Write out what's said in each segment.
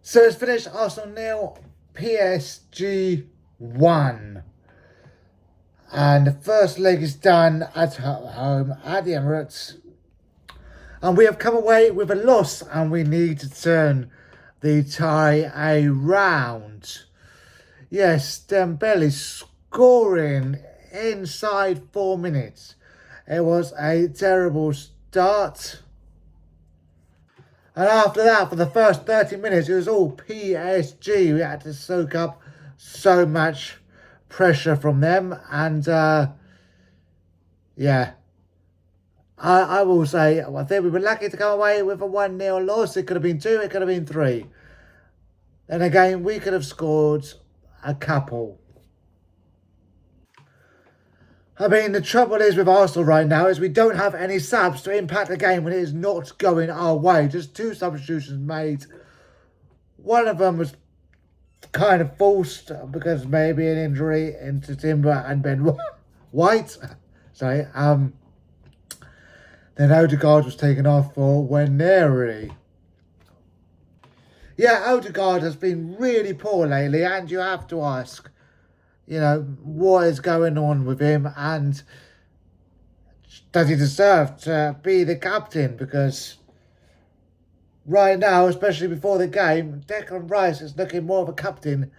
So it's finished Arsenal 0, PSG 1. And the first leg is done at home at the Emirates. And we have come away with a loss and we need to turn the tie around. Yes, Dembele scoring inside 4 minutes. It was a terrible start. And after that, for the first 30 minutes, it was all PSG. We had to soak up so much pressure from them. And, yeah, I will say, I think we were lucky to come away with a 1-0 loss. It could have been 2, it could have been 3. Then again, we could have scored a couple. I mean, the trouble is with Arsenal right now is we don't have any subs to impact the game when it is not going our way. Just 2 substitutions made. One of them was kind of forced because maybe an injury into Timber and Ben White. Sorry. Then Odegaard was taken off for Nwaneri. Yeah, Odegaard has been really poor lately, and you have to ask, you know, what is going on with him, and does he deserve to be the captain? Because right now, especially before the game, Declan Rice is looking more of a captain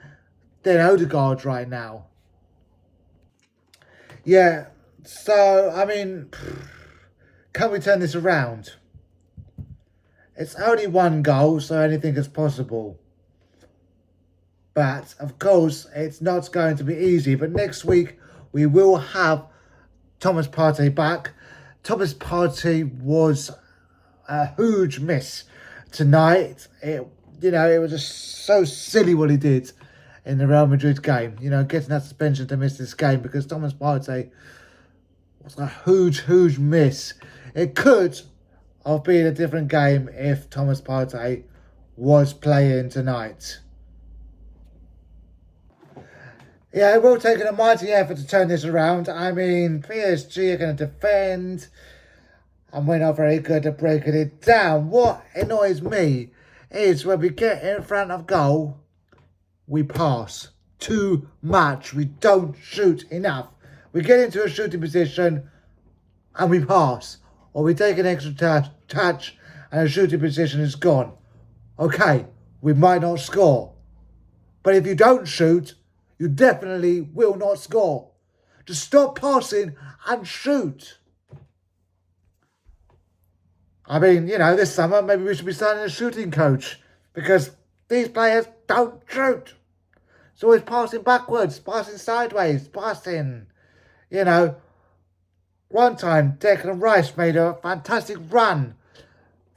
than Odegaard right now. Yeah, so, I mean, can we turn this around? It's only 1 goal, so anything is possible. But, of course, it's not going to be easy. But next week, we will have Thomas Partey back. Thomas Partey was a huge miss tonight. It was just so silly what he did in the Real Madrid game. You know, getting that suspension to miss this game because Thomas Partey was a huge miss. It could have been a different game if Thomas Partey was playing tonight. Yeah, it will take a mighty effort to turn this around. I mean, PSG are going to defend, and we're not very good at breaking it down. What annoys me is when we get in front of goal, we pass too much. We don't shoot enough. We get into a shooting position, and we pass. Or we take an extra touch, and a shooting position is gone. Okay, we might not score. But if you don't shoot, you definitely will not score. Just stop passing and shoot. I mean, you know, this summer maybe we should be signing a shooting coach because these players don't shoot. It's always passing backwards, passing sideways, passing. You know, one time Declan Rice made a fantastic run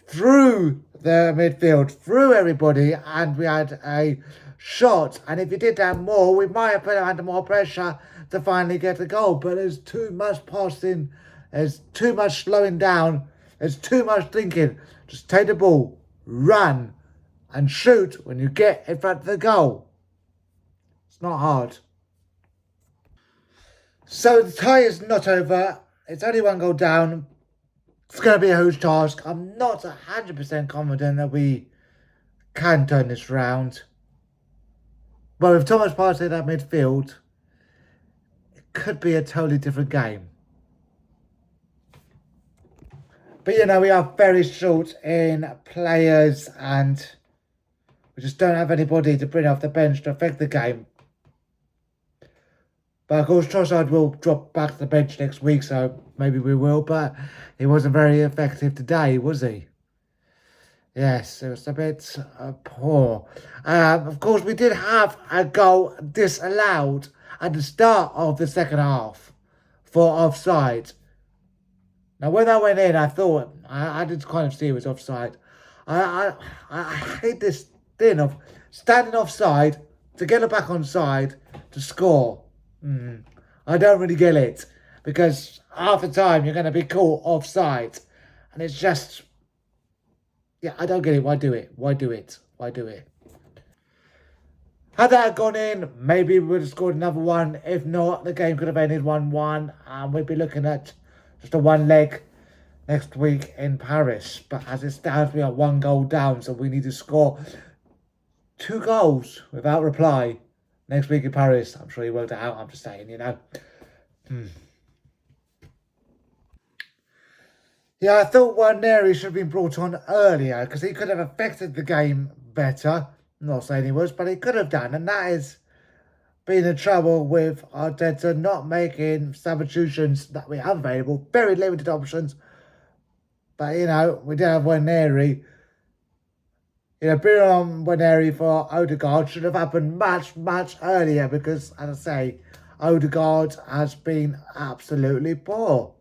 through the midfield, through everybody, and we had a shot. And if you did that more, we might have put under more pressure to finally get the goal. But there's too much passing, there's too much slowing down, there's too much thinking. Just take the ball, run, and shoot when you get in front of the goal. It's not hard. So the tie is not over. It's only 1 goal down. It's going to be a huge task. I'm not 100% confident that we can turn this round. But with Thomas Partey in that midfield, it could be a totally different game. But, you know, we are very short in players and we just don't have anybody to bring off the bench to affect the game. But, of course, Trossard will drop back to the bench next week, so maybe we will. But he wasn't very effective today, was he? Yes, it was a bit poor. Of course, we did have a goal disallowed at the start of the second half for offside. Now, when that went in, I thought, I did kind of see it was offside. I hate this thing of standing offside to get it back on side to score. I don't really get it because half the time you're going to be caught offside and it's just, yeah, I don't get it. Why do it? Why do it? Why do it? Had that gone in, maybe we would have scored another one. If not, the game could have ended 1-1 and we'd be looking at just a 1 leg next week in Paris. But as it stands, we are 1 goal down, so we need to score 2 goals without reply next week in Paris. I'm sure he worked it out. I'm just saying, you know. Yeah, I thought Nwaneri should have been brought on earlier because he could have affected the game better. I'm not saying he was, but he could have done. And that is been the trouble with Arteta not making substitutions that we have available. Very limited options. But, you know, we did have Nwaneri. You know, bringing on Nwaneri for Odegaard should have happened much, much earlier because, as I say, Odegaard has been absolutely poor.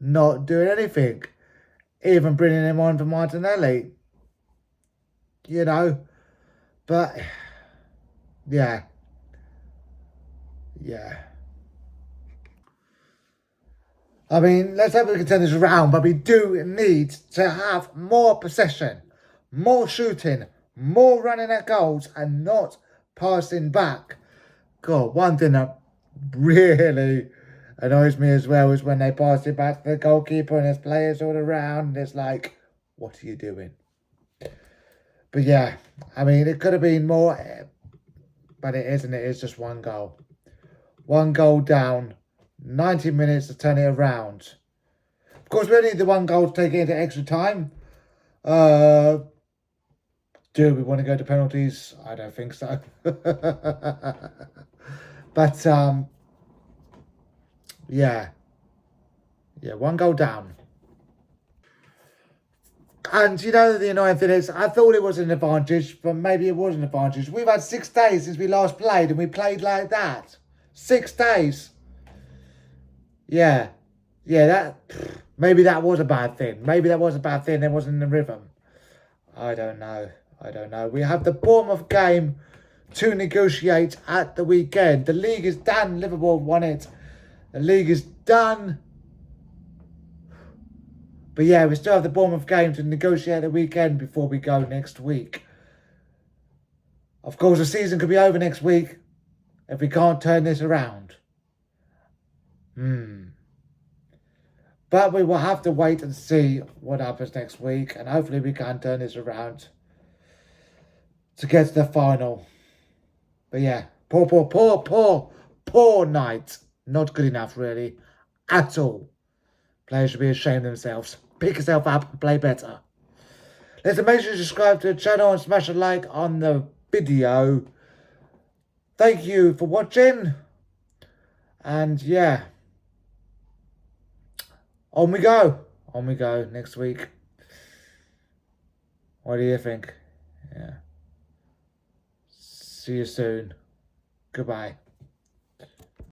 Not doing anything. Even bringing him on for Martinelli. You know. But, yeah. Yeah. I mean, let's hope we can turn this around, but we do need to have more possession, more shooting, more running at goals, and not passing back. God, one thing that really annoys me as well is when they pass it back to the goalkeeper and there's players all around, and it's like, what are you doing? But yeah, I mean, it could have been more, but it isn't. It is just 1 goal. 1 goal down, 90 minutes to turn it around. Of course, we only need the 1 goal to take it into extra time. Do we want to go to penalties? I don't think so. But, yeah. Yeah, 1 goal down. And, you know, the annoying thing is, I thought it was an advantage, but maybe it wasn't an advantage. We've had 6 days since we last played, and we played like that. 6 days. Yeah. Yeah, maybe that was a bad thing. Maybe that was a bad thing. It wasn't in the rhythm. I don't know. I don't know. We have the Bournemouth game to negotiate at the weekend. The league is done. Liverpool won it. The league is done. But yeah, we still have the Bournemouth game to negotiate the weekend before we go next week. Of course, the season could be over next week if we can't turn this around. But we will have to wait and see what happens next week. And hopefully we can turn this around to get to the final. But yeah, poor night. Not good enough, really. At all. Players should be ashamed of themselves. Pick yourself up and play better. Listen, make sure you subscribe to the channel and smash a like on the video. Thank you for watching. And yeah. On we go. On we go next week. What do you think? Yeah. See you soon. Goodbye.